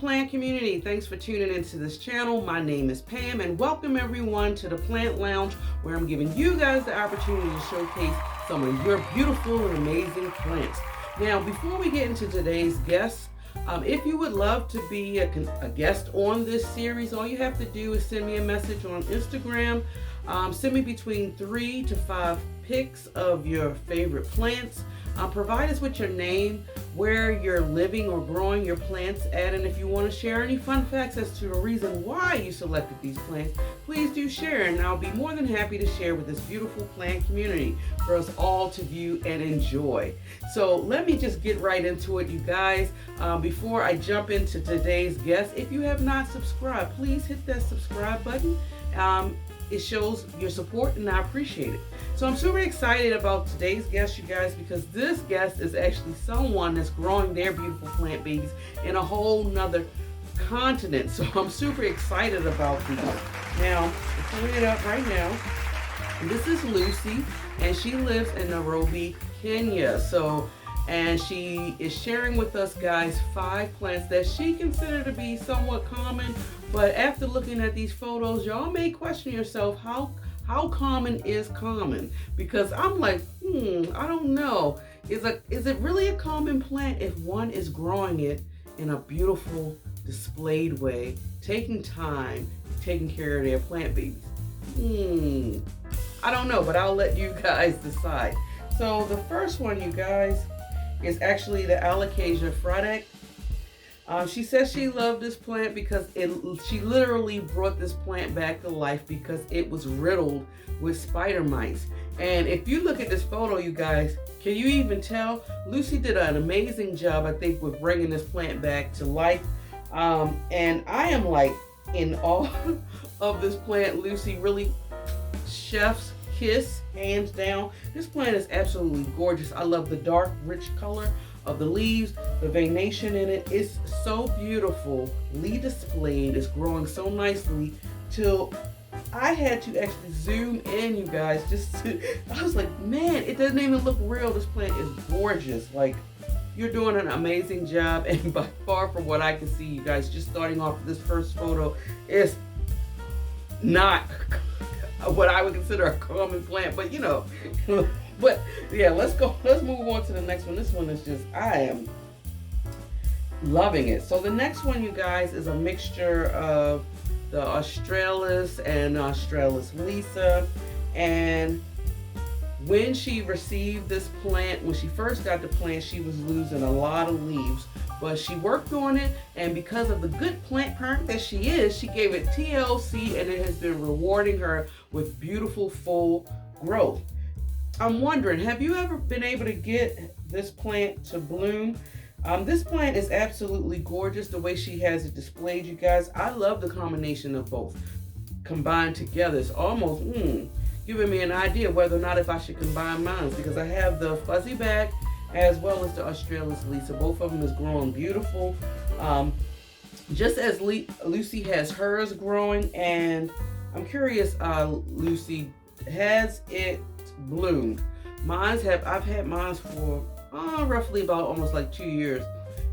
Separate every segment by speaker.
Speaker 1: plant community, thanks for tuning into this channel. My name is Pam and welcome everyone to the Plant Lounge, where I'm giving you guys the opportunity to showcase some of your beautiful and amazing plants. Now, before we get into today's guest, if you would love to be a guest on this series, all you have to do is send me a message on Instagram. Send me between 3 to 5 pics of your favorite plants. Provide us with your name, where you're living or growing your plants at, and if you want to share any fun facts as to the reason why you selected these plants, please do share, and I'll be more than happy to share with this beautiful plant community for us all to view and enjoy. So let me just get right into it, you guys. Before I jump into today's guest, if you have not subscribed, please hit that subscribe button. It shows your support and I appreciate it. So I'm super excited about today's guest, you guys, because this guest is actually someone that's growing their beautiful plant babies in a whole nother continent. So I'm super excited about these. Now, I'm pulling it up right now. This is Lucy, and she lives in Nairobi, Kenya. And she is sharing with us, guys, 5 plants that she considered to be somewhat common. But after looking at these photos, y'all may question yourself, how common is common? Because I'm like, I don't know. Is it really a common plant if one is growing it in a beautiful, displayed way, taking time, taking care of their plant babies? I don't know, but I'll let you guys decide. So the first one, you guys, is actually the Alocasia frydek. She says she loved this plant because she literally brought this plant back to life because it was riddled with spider mites. And if you look at this photo, you guys, can you even tell? Lucy did an amazing job, I think, with bringing this plant back to life. And I am like in awe of this plant. Lucy really, chef's kiss, hands down. This plant is absolutely gorgeous. I love the dark, rich color of the leaves, the veination in it. It's so beautifully displayed. It's growing so nicely till I had to actually zoom in, you guys, I was like, man, it doesn't even look real. This plant is gorgeous. Like, you're doing an amazing job, and by far from what I can see, you guys, just starting off with this first photo, is not what I would consider a common plant, but you know. But yeah, let's move on to the next one. This one is just, I am loving it. So the next one, you guys, is a mixture of the australis and australis lisa. And when she received this plant, when she first got the plant, she was losing a lot of leaves, but she worked on it, and because of the good plant parent that she is, she gave it TLC, and it has been rewarding her with beautiful full growth. I'm wondering, have you ever been able to get this plant to bloom? This plant is absolutely gorgeous the way she has it displayed, you guys. I love the combination of both combined together. It's almost giving me an idea whether or not if I should combine mine, because I have the fuzzy back as well as the australis lisa. Both of them is growing beautiful, just as Lucy has hers growing. And I'm curious, Lucy, has it bloomed? I've had mine for roughly about almost like 2 years,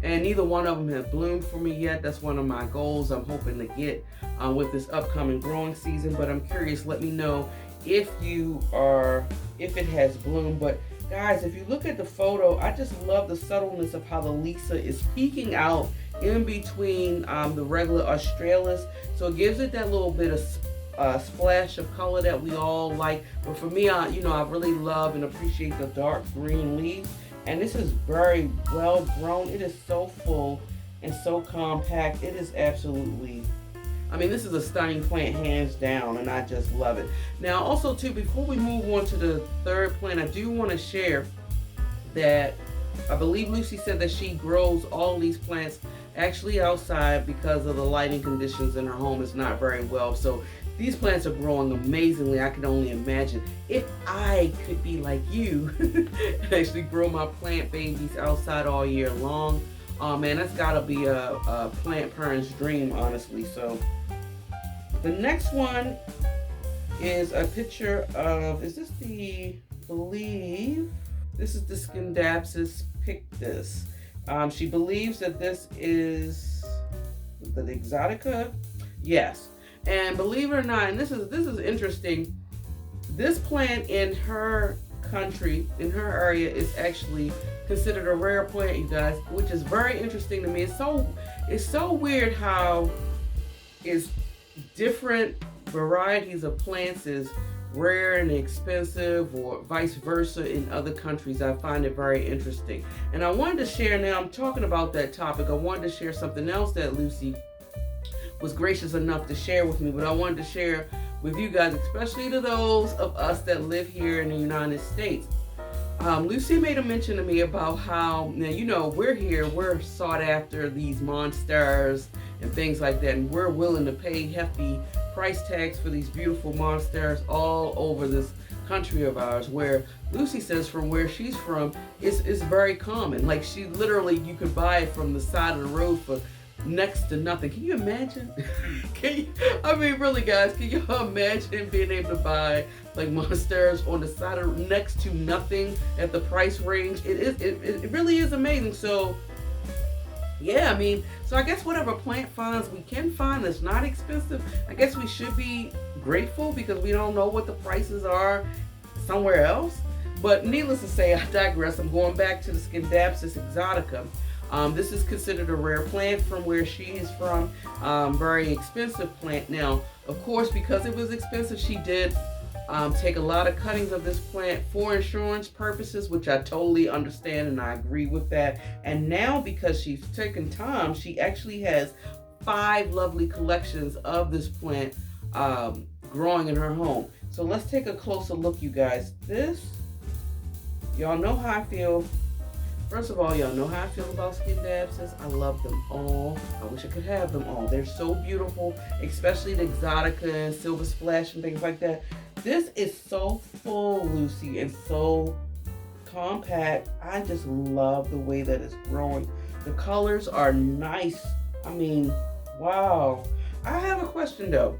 Speaker 1: and neither one of them has bloomed for me yet. That's one of my goals I'm hoping to get with this upcoming growing season. But I'm curious, let me know if it has bloomed. But guys, if you look at the photo, I just love the subtleness of how the lisa is peeking out in between the regular australis. So it gives it that little bit of splash of color that we all like. But for me, I really love and appreciate the dark green leaves. And this is very well grown. It is so full and so compact. It is absolutely, this is a stunning plant, hands down, and I just love it. Now, also too, before we move on to the third plant, I do want to share that I believe Lucy said that she grows all these plants actually outside because of the lighting conditions in her home is not very well. So these plants are growing amazingly. I can only imagine if I could be like you and actually grow my plant babies outside all year long. Man, that's gotta be a plant parent's dream, honestly. So the next one is a picture of, this is the Scindapsus pictus. She believes that this is the exotica. Yes. And believe it or not, and this is interesting, this plant in her country, in her area, is actually considered a rare plant, you guys, which is very interesting to me. It's so weird how it's different varieties of plants is rare and expensive, or vice versa in other countries. I find it very interesting. And I wanted to share, now I'm talking about that topic, I wanted to share something else that Lucy was gracious enough to share with me, but I wanted to share with you guys, especially to those of us that live here in the United States. Lucy made a mention to me about how, now, you know, we're sought after, these monsters and things like that, and we're willing to pay hefty price tags for these beautiful monsters all over this country of ours, where Lucy says from where she's from, it's very common. Like, she literally, you could buy it from the side of the road for next to nothing. Can you imagine? I mean, really, guys, can you imagine being able to buy like monsters on the side of next to nothing at the price range? It really is amazing. So yeah, I mean, so I guess whatever plant finds we can find that's not expensive, I guess we should be grateful, because we don't know what the prices are somewhere else. But needless to say, I digress. I'm going back to the Scindapsus exotica. This is considered a rare plant from where she is from. Very expensive plant. Now, of course, because it was expensive, she did take a lot of cuttings of this plant for insurance purposes, which I totally understand and I agree with that. And now, because she's taken time, she actually has 5 lovely collections of this plant growing in her home. So let's take a closer look, you guys. This, y'all know how I feel. First of all, y'all know how I feel about Scindapsus. I love them all. I wish I could have them all. They're so beautiful, especially the exotica and silver splash and things like that. This is so full, Lucy, and so compact. I just love the way that it's growing. The colors are nice. I mean, wow. I have a question though.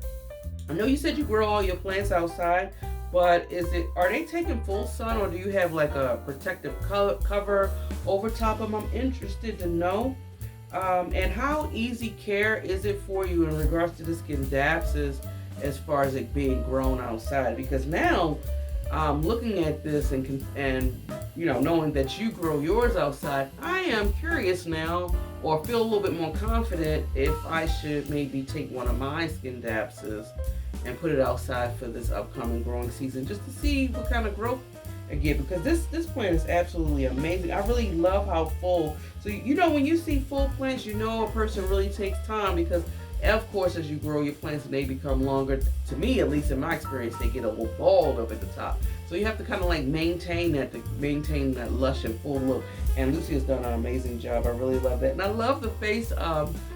Speaker 1: I know you said you grow all your plants outside, but are they taking full sun, or do you have like a protective cover over top of them? I'm interested to know. And how easy care is it for you in regards to the Scindapsus as far as it being grown outside? Because now, looking at this and you know, knowing that you grow yours outside, I am curious now, or feel a little bit more confident if I should maybe take one of my Scindapsus and put it outside for this upcoming growing season, just to see what kind of growth I get, because this plant is absolutely amazing. I really love how full. So you know, when you see full plants, you know a person really takes time, because of course as you grow your plants and they become longer, to me at least in my experience, they get a little balled up at the top. So you have to kind of like maintain that lush and full look. And Lucy has done an amazing job. I really love that. And I love the face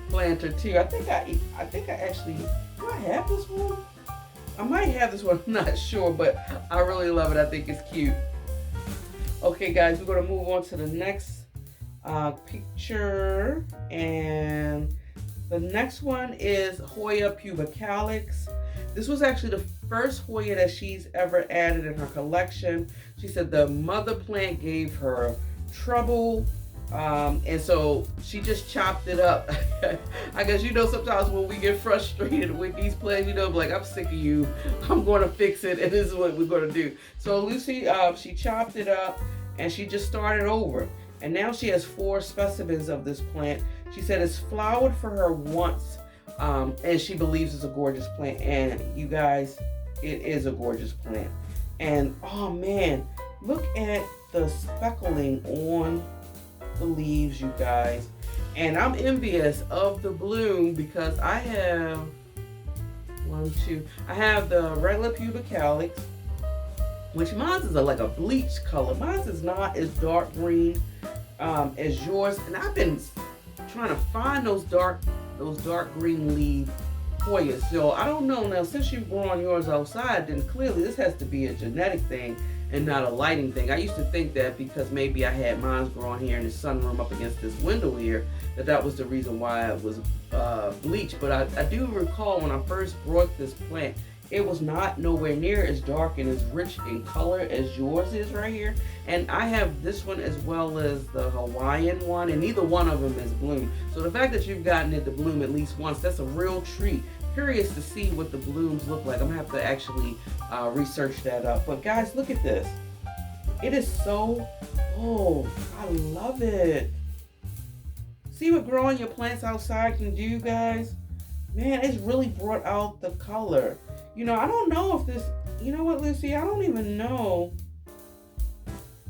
Speaker 1: planter too. I think I actually, do I have this one? I might have this one, I'm not sure, but I really love it. I think it's cute. Okay, guys, we're going to move on to the next picture. And the next one is Hoya pubicalyx. This was actually the first Hoya that she's ever added in her collection. She said the mother plant gave her trouble. And so she just chopped it up. I guess, you know, sometimes when we get frustrated with these plants, you know, like, I'm sick of you, I'm going to fix it, and this is what we're going to do. So Lucy, she chopped it up and she just started over. And now she has 4 specimens of this plant. She said it's flowered for her once, and she believes it's a gorgeous plant. And you guys, it is a gorgeous plant. And oh man, look at the speckling on the leaves, you guys. And I'm envious of the bloom, because I have I have the regular pubicalyx, which mine is like a bleach color. Mine is not as dark green as yours, and I've been trying to find those dark green leaf Hoyas. So I don't know, now since you've grown yours outside, then clearly this has to be a genetic thing and not a lighting thing. I used to think that because maybe I had mine growing here in the sunroom up against this window here, that was the reason why it was bleached. But I do recall when I first brought this plant, it was not nowhere near as dark and as rich in color as yours is right here. And I have this one as well as the Hawaiian one, and neither one of them is bloomed. So the fact that you've gotten it to bloom at least once, that's a real treat. Curious to see what the blooms look like. I'm gonna have to actually research that up. But guys, look at this. It is so, oh, I love it. See what growing your plants outside can do, guys? Man, it's really brought out the color. You know, I don't know if this, you know what, Lucy? I don't even know.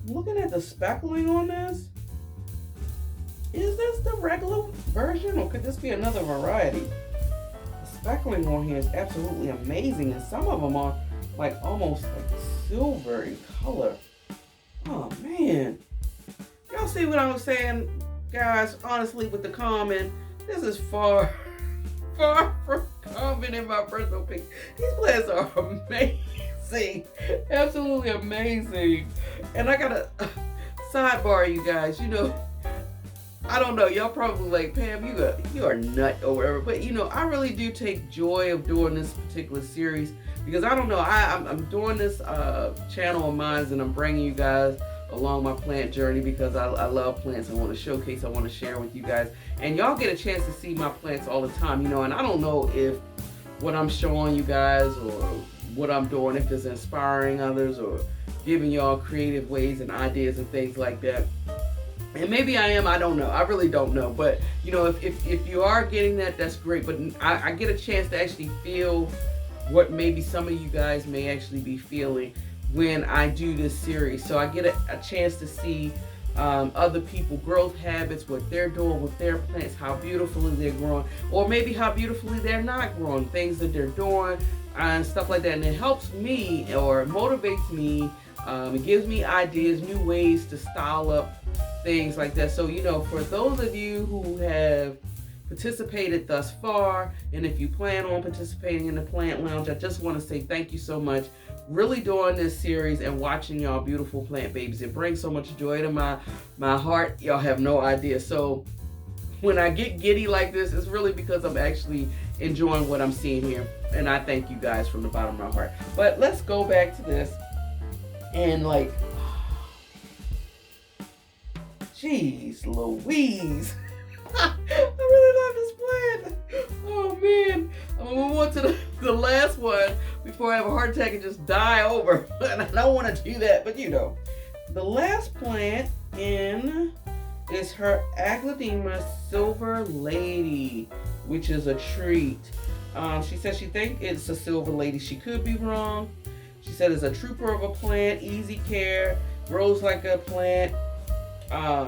Speaker 1: Looking at the speckling on this, is this the regular version or could this be another variety? The speckling on here is absolutely amazing, and some of them are like almost like silver in color. Oh man. Y'all see what I was saying, guys? Honestly, with the comment, this is far from common in my personal opinion. These plants are amazing. Absolutely amazing. And I gotta sidebar you guys, you know, I don't know, y'all probably like, Pam, you are nut or whatever, but you know, I really do take joy of doing this particular series because I don't know, I'm doing this channel of mine and I'm bringing you guys along my plant journey because I love plants. I want to showcase, I want to share with you guys, and y'all get a chance to see my plants all the time, you know, and I don't know if what I'm showing you guys or what I'm doing, if it's inspiring others or giving y'all creative ways and ideas and things like that. And maybe I am, I don't know. I really don't know. But, you know, if you are getting that, that's great. But I get a chance to actually feel what maybe some of you guys may actually be feeling when I do this series. So I get a chance to see other people growth habits, what they're doing with their plants, how beautifully they're growing, or maybe how beautifully they're not growing, things that they're doing and stuff like that. And it helps me or motivates me. It gives me ideas, new ways to style up things like that. So, you know, for those of you who have participated thus far, and if you plan on participating in the Plant Lounge, I just want to say thank you so much. Really doing this series and watching y'all beautiful plant babies, it brings so much joy to my heart. Y'all have no idea. So when I get giddy like this, it's really because I'm actually enjoying what I'm seeing here, and I thank you guys from the bottom of my heart. But let's go back to this and like, jeez Louise. I really love this plant. Oh man. I'm gonna move on to the last one before I have a heart attack and just die over. And I don't want to do that, but you know. The last plant in is her Aglaonema Silver Lady, which is a treat. She says she thinks it's a Silver Lady. She could be wrong. She said it's a trooper of a plant, easy care, grows like a plant.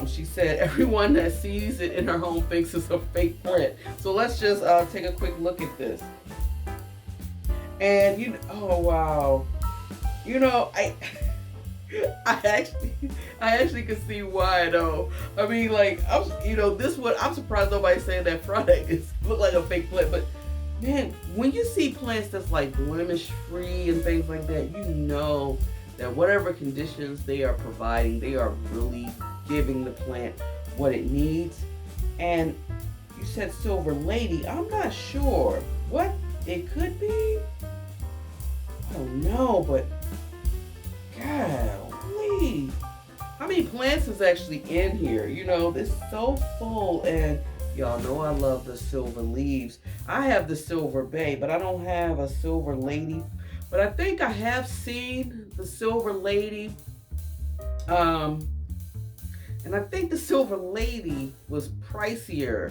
Speaker 1: She said everyone that sees it in her home thinks it's a fake plant. So let's just take a quick look at this. And you know, oh wow, you know, I actually can see why though. I mean, like, you know, this one, I'm surprised nobody's saying that frydek is look like a fake plant. But man, when you see plants that's like blemish free and things like that, you know that whatever conditions they are providing, they are really giving the plant what it needs. And you said Silver Lady. I'm not sure what it could be. I don't know, but golly, how many plants is actually in here? You know, this is so full, and y'all know I love the silver leaves. I have the Silver Bay, but I don't have a Silver Lady. But I think I have seen the Silver Lady. And I think the Silver Lady was pricier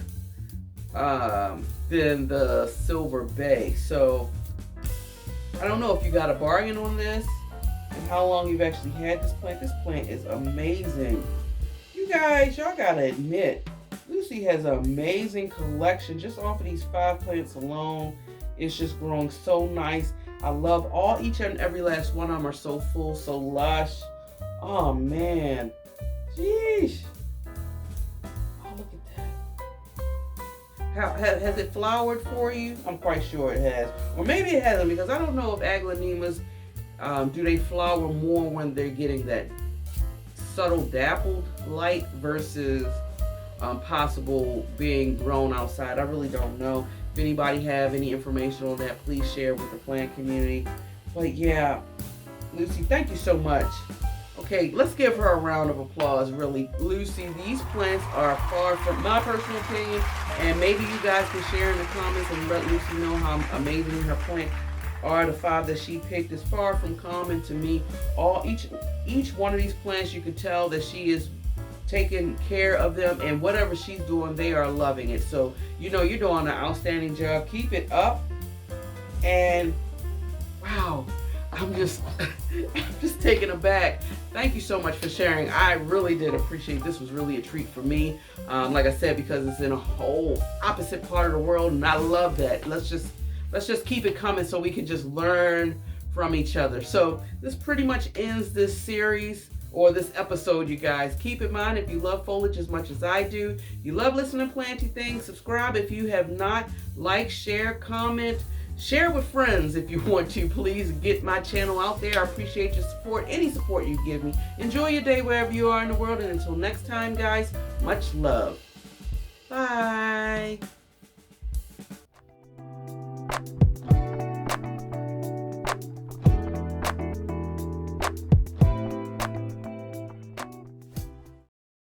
Speaker 1: than the Silver Bay. So I don't know if you got a bargain on this and how long you've actually had this plant. This plant is amazing. You guys, y'all gotta admit, Lucy has an amazing collection just off of these 5 plants alone. It's just growing so nice. I love each and every last one of them are so full, so lush. Oh man. Jeez. Oh, look at that. Has it flowered for you? I'm quite sure it has. Or maybe it hasn't, because I don't know if Aglaonemas, do they flower more when they're getting that subtle dappled light versus possible being grown outside. I really don't know. If anybody have any information on that, please share with the plant community. But yeah, Lucy, thank you so much. Okay, let's give her a round of applause, really. Lucy, these plants are far from my personal opinion, and maybe you guys can share in the comments and let Lucy know how amazing her plants are. The 5 that she picked is far from common to me. Each one of these plants, you can tell that she is taking care of them, and whatever she's doing, they are loving it. So, you know, you're doing an outstanding job. Keep it up. And wow, I'm just taken aback. Thank you so much for sharing. I really did appreciate it. This was really a treat for me. Like I said, because it's in a whole opposite part of the world, and I love that. Let's just keep it coming so we can just learn from each other. So this pretty much ends this series or this episode, you guys. Keep in mind, if you love foliage as much as I do, you love listening to planty things, subscribe if you have not, like, share, comment, share with friends if you want to. Please get my channel out there. I appreciate your support, any support you give me. Enjoy your day wherever you are in the world, and until next time, guys, much love. Bye.